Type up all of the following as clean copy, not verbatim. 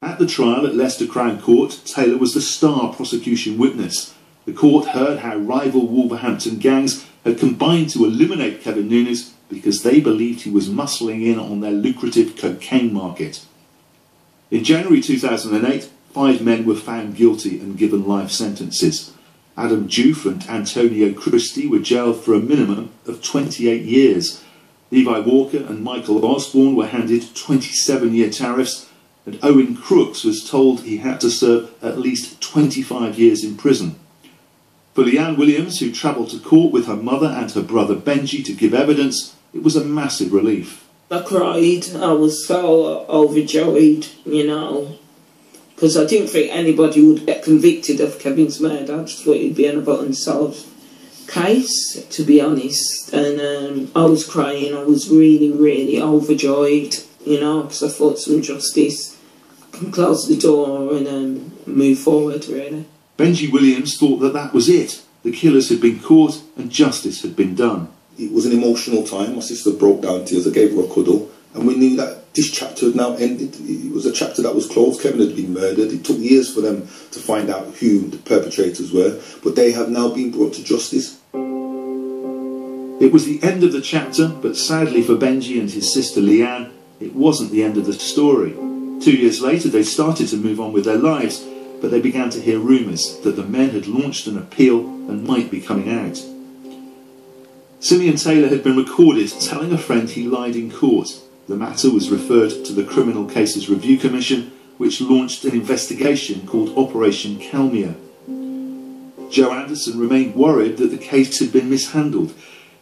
At the trial at Leicester Crown Court, Taylor was the star prosecution witness. The court heard how rival Wolverhampton gangs had combined to eliminate Kevin Nunes because they believed he was muscling in on their lucrative cocaine market. In January 2008, 5 men were found guilty and given life sentences. Adam Diouf and Antonio Christie were jailed for a minimum of 28 years. Levi Walker and Michael Osborne were handed 27-year tariffs, and Owen Crooks was told he had to serve at least 25 years in prison. For Leanne Williams, who travelled to court with her mother and her brother Benji to give evidence, it was a massive relief. I cried. I was so overjoyed, you know, because I didn't think anybody would get convicted of Kevin's murder. I just thought it'd be an unsolved case, to be honest. And I was crying. I was really, really overjoyed, you know, because I thought some justice can close the door and move forward, really. Benji Williams thought that that was it. The killers had been caught and justice had been done. It was an emotional time. My sister broke down in tears. I gave her a cuddle. And we knew that this chapter had now ended. It was a chapter that was closed. Kevin had been murdered. It took years for them to find out who the perpetrators were. But they have now been brought to justice. It was the end of the chapter, but sadly for Benji and his sister Leanne, it wasn't the end of the story. 2 years later, they started to move on with their lives, but they began to hear rumours that the men had launched an appeal and might be coming out. Simeon Taylor had been recorded telling a friend he lied in court. The matter was referred to the Criminal Cases Review Commission, which launched an investigation called Operation Calmia. Joe Anderson remained worried that the case had been mishandled.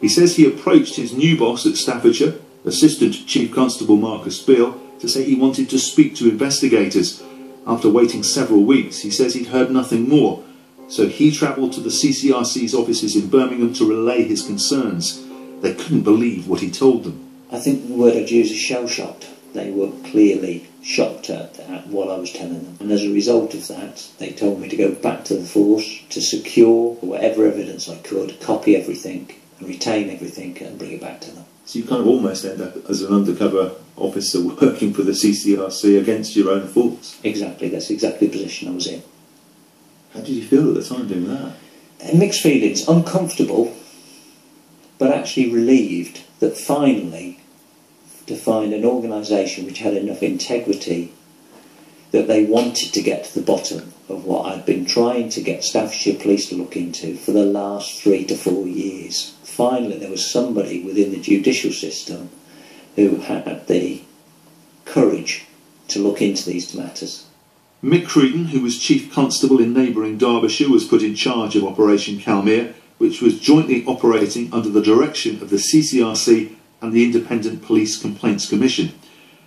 He says he approached his new boss at Staffordshire, Assistant Chief Constable Marcus Beale, to say he wanted to speak to investigators. After waiting several weeks, he says he'd heard nothing more, so he travelled to the CCRC's offices in Birmingham to relay his concerns. They couldn't believe what he told them. I think the word I'd use is shell-shocked. They were clearly shocked at what I was telling them. And as a result of that, they told me to go back to the force, to secure whatever evidence I could, copy everything, and retain everything, and bring it back to them. So you kind of almost end up as an undercover officer working for the CCRC against your own force. Exactly, that's exactly the position I was in. How did you feel at the time doing that? Mixed feelings, uncomfortable, but actually relieved that finally, to find an organisation which had enough integrity that they wanted to get to the bottom of what I'd been trying to get Staffordshire Police to look into for the last 3 to 4 years. Finally, there was somebody within the judicial system who had the courage to look into these matters. Mick Creedon, who was Chief Constable in neighbouring Derbyshire, was put in charge of Operation Calmia, which was jointly operating under the direction of the CCRC and the Independent Police Complaints Commission.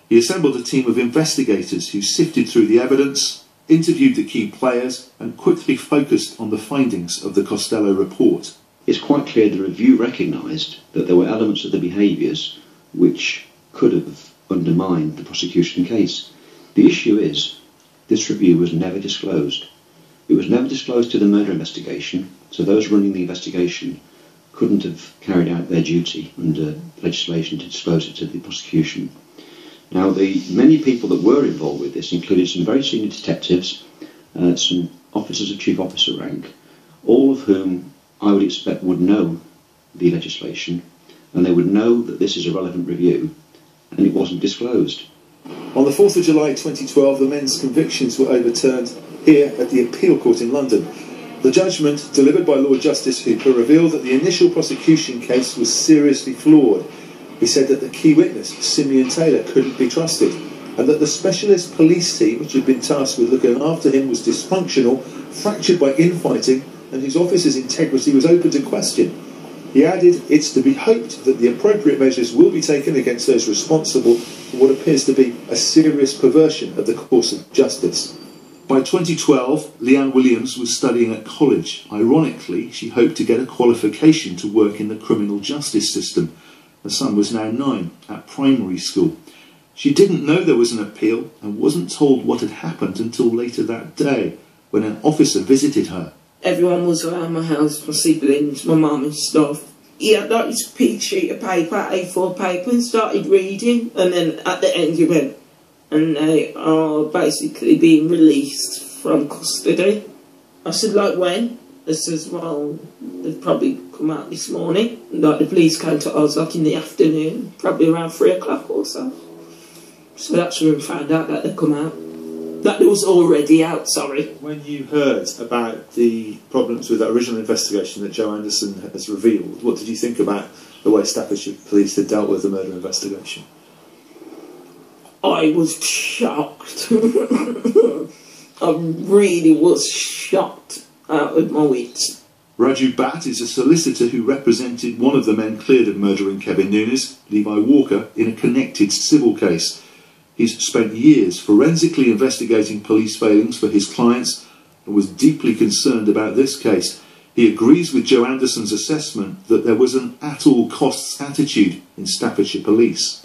He assembled a team of investigators who sifted through the evidence, interviewed the key players, and quickly focused on the findings of the Costello report. It's quite clear the review recognised that there were elements of the behaviours which could have undermined the prosecution case. The issue is, this review was never disclosed. It was never disclosed to the murder investigation, so those running the investigation couldn't have carried out their duty under legislation to disclose it to the prosecution. Now, the many people that were involved with this included some very senior detectives, some officers of chief officer rank, all of whom I would expect would know the legislation, and they would know that this is a relevant review, and it wasn't disclosed. On the 4th of July 2012, the men's convictions were overturned here at the Appeal Court in London. The judgment, delivered by Lord Justice Hooper, revealed that the initial prosecution case was seriously flawed. He said that the key witness, Simeon Taylor, couldn't be trusted, and that the specialist police team, which had been tasked with looking after him, was dysfunctional, fractured by infighting, and whose officer's integrity was open to question. He added, it's to be hoped that the appropriate measures will be taken against those responsible for what appears to be a serious perversion of the course of justice. By 2012, Leanne Williams was studying at college. Ironically, she hoped to get a qualification to work in the criminal justice system. Her son was now 9, at primary school. She didn't know there was an appeal and wasn't told what had happened until later that day, when an officer visited her. Everyone was around my house, my siblings, my mum and stuff. He had like this big sheet of paper, A4 paper, and started reading, and then at the end he went, and they are basically being released from custody. I said, like when? They says, well, they've probably come out this morning. Like the police came to us like in the afternoon, probably around 3 o'clock or so. So that's when we found out that they'd come out. That it was already out, sorry. When you heard about the problems with that original investigation that Joe Anderson has revealed, what did you think about the way Staffordshire Police had dealt with the murder investigation? I was shocked. I really was shocked out of my wits. Raju Bhatt is a solicitor who represented one of the men cleared of murdering Kevin Nunes, Levi Walker, in a connected civil case. He's spent years forensically investigating police failings for his clients and was deeply concerned about this case. He agrees with Joe Anderson's assessment that there was an at-all-costs attitude in Staffordshire Police.